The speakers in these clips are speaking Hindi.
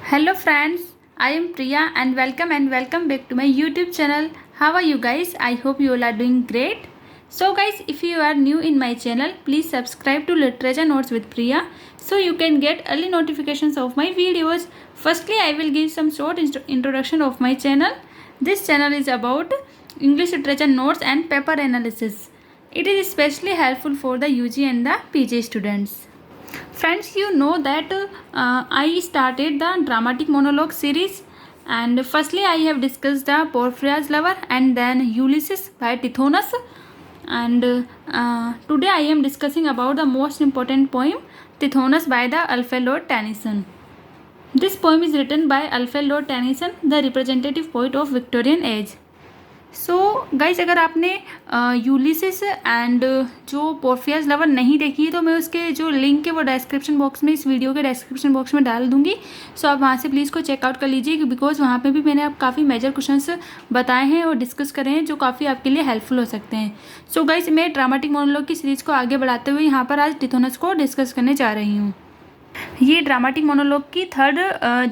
Hello friends, I am Priya and welcome back to my YouTube channel. How are you guys? I hope you all are doing great. So guys, if you are new in my channel, please subscribe to Literature Notes with Priya so you can get early notifications of my videos. Firstly, I will give some short introduction of my channel. This channel is about English literature notes and paper analysis. It is especially helpful for the UG and the PG students. Friends, you know that I started the dramatic monologue series, and firstly I have discussed the Porphyria's Lover and then Ulysses by Tithonus, and today I am discussing about the most important poem, Tithonus by the Alfred Lord Tennyson. This poem is written by Alfred Lord Tennyson, the representative poet of Victorian age. So guys अगर आपने यूलिसिस एंड जो पोर्फियाज लवर नहीं देखी है तो मैं उसके जो लिंक है वो डिस्क्रिप्शन बॉक्स में, इस वीडियो के डिस्क्रिप्शन बॉक्स में डाल दूंगी. सो आप वहाँ से प्लीज़ को चेकआउट कर लीजिए बिकॉज वहाँ पे भी मैंने आप काफ़ी मेजर क्वेश्चंस बताए हैं और डिस्कस करे हैं जो काफ़ी आपके लिए हेल्पफुल हो सकते हैं. सो गाइज मैं ड्रामेटिक मोनोलॉग की सीरीज़ को आगे बढ़ाते हुए यहाँ पर आज टिथोनस को डिस्कस करने जा रही हूँ. ये ड्रामेटिक मोनोलॉग की थर्ड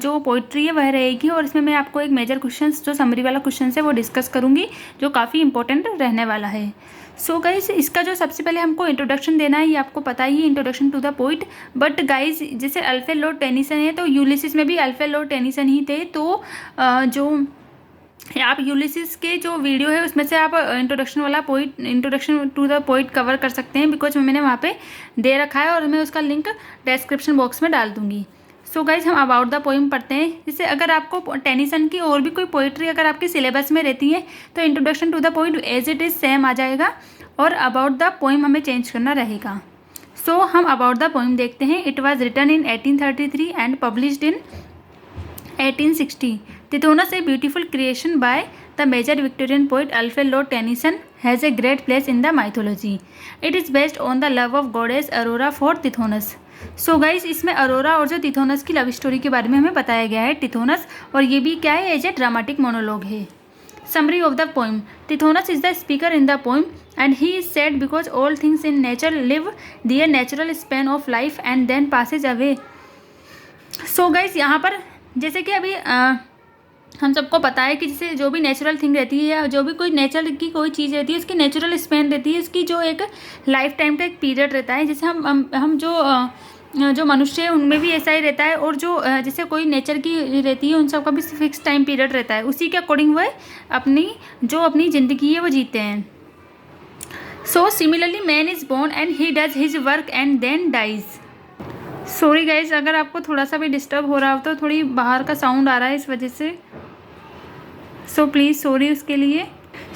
जो पोइट्री है वह रहेगी और इसमें मैं आपको एक मेजर क्वेश्चन जो समरी वाला क्वेश्चन है वो डिस्कस करूँगी जो काफ़ी इंपॉर्टेंट रहने वाला है. सो गाइज इसका जो सबसे पहले हमको इंट्रोडक्शन देना है, ये आपको पता ही है, introduction to the poet. But guys जैसे अल्फ्रेड लॉर्ड टेनिसन है तो यूलिसिस में भी अल्फ्रेड लॉर्ड टेनिसन ही थे. तो जो आप यूलिसिस के जो वीडियो है उसमें से आप introduction to the poet cover कर सकते हैं बिकॉज मैंने वहाँ पे दे रखा है और मैं उसका लिंक डिस्क्रिप्शन बॉक्स में डाल दूँगी. सो गाइज हम अबाउट द पोइम पढ़ते हैं. जैसे अगर आपको टेनिसन की और भी कोई पोइट्री अगर आपके सिलेबस में रहती है तो introduction to the poet as it is same आ जाएगा और अबाउट द पोइम हमें चेंज करना रहेगा. सो हम अबाउट द पोइम देखते हैं. It was written in 1833 and published in 1860. Tithonus, a beautiful creation by the major Victorian poet Alfred Lord Tennyson, has a great place in the mythology. It is based on the love of goddess Aurora for Tithonus. So guys, इसमें अरोरा और जो तिथोनस की लव स्टोरी के बारे में हमें बताया गया है टिथोनस, और ये भी क्या है, एज ए ड्रामेटिक मोनोलॉग है. Summary of the poem. Tithonus is the speaker in the poem and he is sad because all things in nature live their natural span of life and then passes away. So guys यहाँ पर जैसे कि अभी हम सबको पता है कि जैसे जो भी नेचुरल थिंग रहती है या जो भी कोई नेचर की कोई चीज़ रहती है उसकी नेचुरल स्पेन रहती है, उसकी जो एक लाइफ टाइम का एक पीरियड रहता है. जैसे हम जो मनुष्य है उनमें भी ऐसा ही रहता है और जो जैसे कोई नेचर की रहती है उन सबका भी फिक्स टाइम पीरियड रहता है. उसी के अकॉर्डिंग वह अपनी ज़िंदगी है वो जीते हैं. So similarly man is born and he does his work and then dies. Sorry guys अगर आपको थोड़ा सा भी डिस्टर्ब हो रहा हो तो थोड़ी बाहर का साउंड आ रहा है इस वजह से. सो प्लीज़ सॉरी उसके लिए.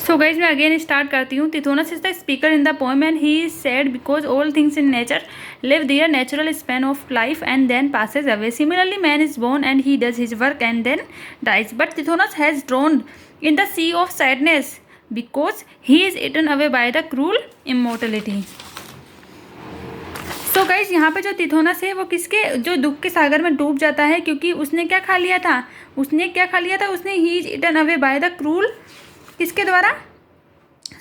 सो गाइज मैं अगेन स्टार्ट करती हूँ. Tithonus is the speaker in the poem and he is sad because all things in nature live their natural span of life and then passes away. Similarly, man is born and he does his work and then dies. But Tithonus has drowned in the sea of sadness because he is eaten away by the cruel immortality. So guys यहाँ पे जो तिथोनस है वो किसके जो दुख के सागर में डूब जाता है क्योंकि उसने क्या खा लिया था, उसने he is eaten away by the cruel, किसके द्वारा,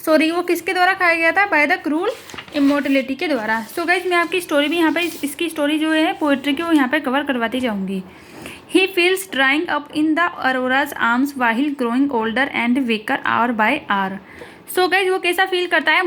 सॉरी वो किसके द्वारा खाया गया था, बाय द क्रूल इमोर्टलिटी के द्वारा. सो गाइज मैं आपकी स्टोरी भी यहाँ पे इसकी स्टोरी जो है पोइट्री की वो यहाँ पे कवर करवाती जाऊँगी. He feels drawing up in the Aurora's arms while growing older and weaker hour by hour. So guys वो कैसा फील करता है,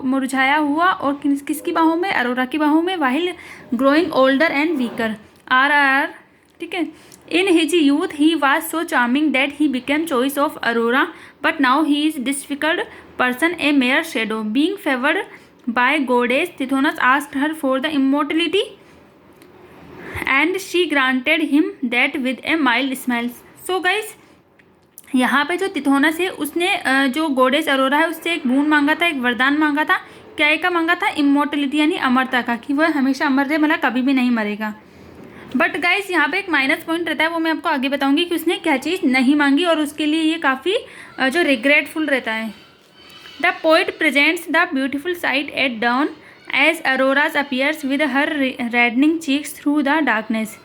मुरझाया हुआ और किसकी बाहों में, अरोरा की बाहों में, while growing older and weaker are. ठीक है. In his youth he was so charming that he became choice of Arora but now he is disfigured person a mere shadow being favoured by goddess. Tithonus asked her for the immortality and she granted him that with a mild smile. So guys यहाँ पे जो तिथोनस है उसने जो गोडेस अरोरा है उससे एक बून मांगा था, एक वरदान मांगा था. क्या का मांगा था, इमोर्टलिटी यानी अमरता का, कि वह हमेशा अमर रहे, मतलब कभी भी नहीं मरेगा. बट गाइस यहाँ पे एक माइनस पॉइंट रहता है, वो मैं आपको आगे बताऊंगी कि उसने क्या चीज़ नहीं मांगी और उसके लिए ये काफ़ी जो रिग्रेटफुल रहता है. The poet presents the beautiful sight at dawn as Aurora's appears with her reddening cheeks through the darkness.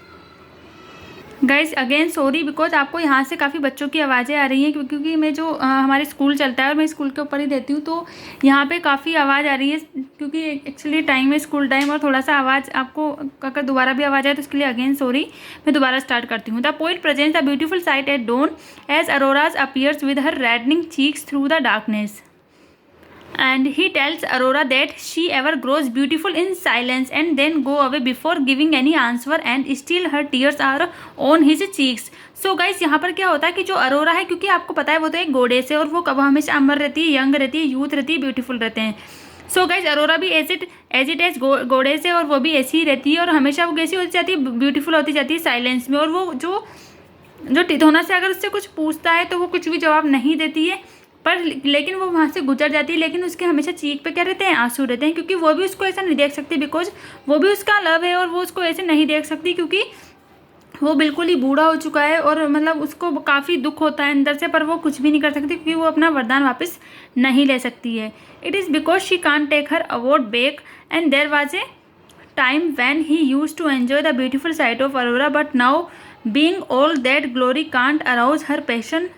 Guys again sorry because आपको यहाँ से काफ़ी बच्चों की आवाज़ें आ रही हैं, क्योंकि मैं जो हमारे स्कूल चलता है और मैं स्कूल के ऊपर ही देती हूँ, तो यहाँ पे काफ़ी आवाज़ आ रही है, क्योंकि एक्चुअली टाइम है स्कूल टाइम, और थोड़ा सा आवाज़ आपको अगर दोबारा भी आवाज़ आए तो उसके लिए अगेन सॉरी। मैं दोबारा स्टार्ट करती हूँ। The poet presents a beautiful sight at dawn as Aurora's appears with her reddening cheeks through the darkness, and he tells Aurora that she ever grows beautiful in silence and then go away before giving any answer, and still her tears are on his cheeks. So guys यहाँ पर क्या होता है कि जो अरोरा है, क्योंकि आपको पता है वो तो एक गोडेस है और वो कब हमेशा अमर रहती है, यंग रहती है, यूथ रहती है, ब्यूटीफुल रहते हैं। सो गाइज अरोरा भी एज इट एज गोडेस है और वो भी ऐसी ही रहती है, और हमेशा वो कैसी होती जाती है, ब्यूटीफुल होती जाती है साइलेंस में। और वो जो टिथोना से अगर उससे कुछ पूछता है तो वो कुछ भी जवाब नहीं देती है, पर लेकिन वो वहाँ से गुजर जाती है। लेकिन उसके हमेशा चीख पे क्या रहते हैं, आंसू रहते हैं, क्योंकि वो भी उसको ऐसा नहीं देख सकती, बिकॉज वो भी उसका लव है और वो उसको ऐसे नहीं देख सकती, क्योंकि वो बिल्कुल ही बूढ़ा हो चुका है और मतलब उसको काफ़ी दुख होता है अंदर से, पर वो कुछ भी नहीं कर सकती क्योंकि वो अपना वरदान वापस नहीं ले सकती है। It is because she can't take her award back, and there was a time when he used to enjoy the beautiful sight of Arora, but now being all that glory can't arouse her passion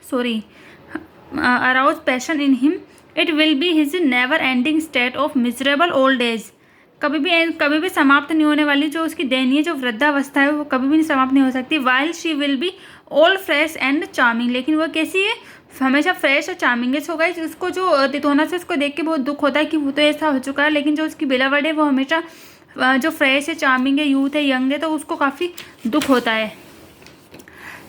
arouse passion in him. It will be his never ending state of miserable old age. कभी भी समाप्त नहीं होने वाली जो उसकी दयनीय जो वृद्धावस्था है वो कभी भी नहीं समाप्त नहीं हो सकती। while she will be all fresh and charming, लेकिन वो कैसी है, हमेशा फ्रेश और चार्मिंग है। सो गाइस उसको जो तिथोना से उसको देख के बहुत दुख होता है कि वो तो ऐसा हो चुका है, लेकिन जो उसकी बेलावर्ड है वो हमेशा जो फ्रेश है, चार्मिंग है, यूथ है, यंग है, तो उसको काफ़ी दुख होता है।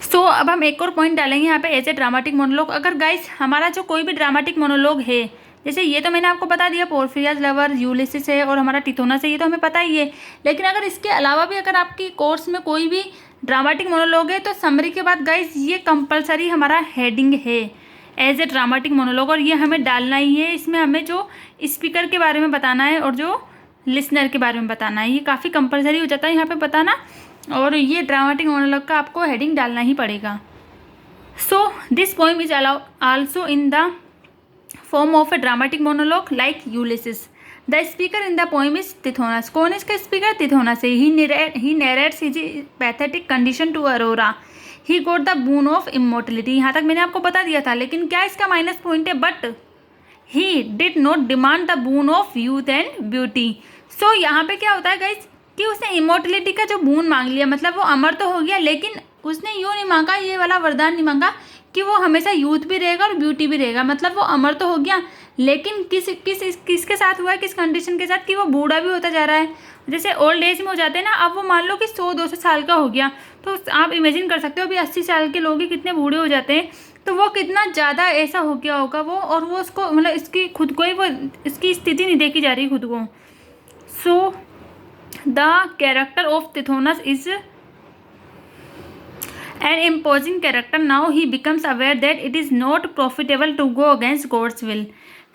सो अब हम एक और पॉइंट डालेंगे यहाँ पे, एज ए ड्रामेटिक मोनोलॉग। अगर गाइस हमारा जो कोई भी ड्रामेटिक मोनोलॉग है, जैसे ये तो मैंने आपको बता दिया पोर्फिरियाज लवर, यूलिसिस है और हमारा टिथोना से, ये तो हमें पता ही है। लेकिन अगर इसके अलावा भी अगर आपकी कोर्स में कोई भी ड्रामेटिक मोनोलॉग है तो समरी के बाद गाइस ये कंपलसरी हमारा हेडिंग है एज ए ड्रामेटिक मोनोलॉग, और ये हमें डालना ही है। इसमें हमें जो स्पीकर के बारे में बताना है और जो लिसनर के बारे में बताना है, ये काफ़ी कंपलसरी हो जाता है यहाँ पे बताना, और ये ड्रामेटिक मोनोलॉग का आपको हेडिंग डालना ही पड़ेगा। So this poem is also in the form of a dramatic monologue like Ulysses. The speaker in the poem is Tithonus. कौन है इसका स्पीकर? तिथोनस है। He narrates his pathetic condition to Aurora. He got the boon of immortality. यहाँ तक मैंने आपको बता दिया था, लेकिन क्या इसका माइनस पॉइंट है, but he did not demand the boon of youth and beauty. So यहाँ पे क्या होता है गाइज कि उसने इमोर्टलिटी का जो बून मांग लिया, मतलब वो अमर तो हो गया, लेकिन उसने यूँ नहीं मांगा, ये वाला वरदान नहीं मांगा कि वो हमेशा यूथ भी रहेगा और ब्यूटी भी रहेगा। मतलब वो अमर तो हो गया, लेकिन किसके साथ हुआ है, किस कंडीशन के साथ, कि वो बूढ़ा भी होता जा रहा है। जैसे ओल्ड एज में हो जाते हैं ना, अब वो मान लो कि 100-200 साल का हो गया, तो आप इमेजिन कर सकते हो अभी 80 साल के लोग ही कितने बूढ़े हो जाते हैं, तो वो कितना ज़्यादा ऐसा हो गया होगा वो, और वो उसको मतलब इसकी खुद को ही वो इसकी स्थिति नहीं देखी जा रही खुद को। सो the character of Tithonus is an imposing character. Now he becomes aware that it is not profitable to go against God's will.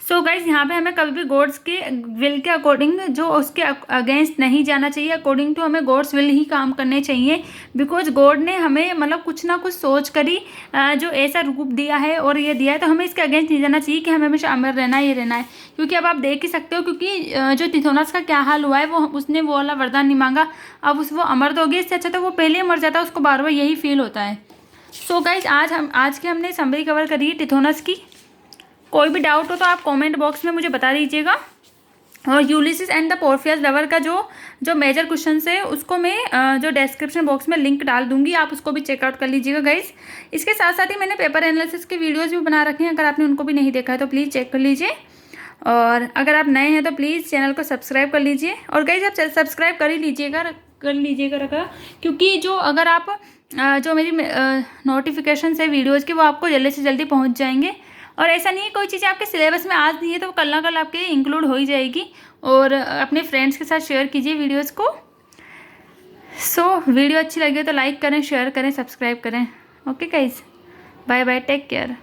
So guys यहाँ पे हमें कभी भी गॉड्स के विल के अकॉर्डिंग जो उसके अगेंस्ट नहीं जाना चाहिए, अकॉर्डिंग टू हमें गॉड्स विल ही काम करने चाहिए, बिकॉज गॉड ने हमें मतलब कुछ ना कुछ सोच कर ही जो ऐसा रूप दिया है और ये दिया है, तो हमें इसके अगेंस्ट नहीं जाना चाहिए कि हमें हमेशा अमर रहना है, ये रहना है। क्योंकि अब आप देख ही सकते हो, क्योंकि जो तिथोनस का क्या हाल हुआ है, वो उसने वो वाला वरदान नहीं मांगा, अब वो अमर तो हो गया, इससे अच्छा तो वो पहले ही मर जाता, उसको बार बार यही फील होता है। सो गाइज आज के हमने समरी कवर करी है टिथोनस की। कोई भी डाउट हो तो आप कमेंट बॉक्स में मुझे बता दीजिएगा, और यूलिसिस एंड द पोर्फियस लवर का जो मेजर क्वेश्चन है उसको मैं जो डिस्क्रिप्शन बॉक्स में लिंक डाल दूंगी, आप उसको भी चेकआउट कर लीजिएगा गाइस। इसके साथ साथ ही मैंने पेपर एनालिसिस के वीडियोस भी बना रखे हैं, अगर आपने उनको भी नहीं देखा है तो प्लीज़ चेक कर लीजिए, और अगर आप नए हैं तो प्लीज़ चैनल को सब्सक्राइब कर लीजिए। और गाइस आप सब्सक्राइब कर लीजिएगा क्योंकि जो अगर आप जो मेरी नोटिफिकेशन है वीडियोज़ के, वो आपको जल्दी से जल्दी पहुँच जाएंगे। और ऐसा नहीं है कोई चीज़ आपके सिलेबस में आज नहीं है तो कल ना कल आपके इंक्लूड हो ही जाएगी, और अपने फ्रेंड्स के साथ शेयर कीजिए वीडियोस को। सो वीडियो अच्छी लगी तो लाइक करें, शेयर करें, सब्सक्राइब करें। Okay guys, bye bye, take care.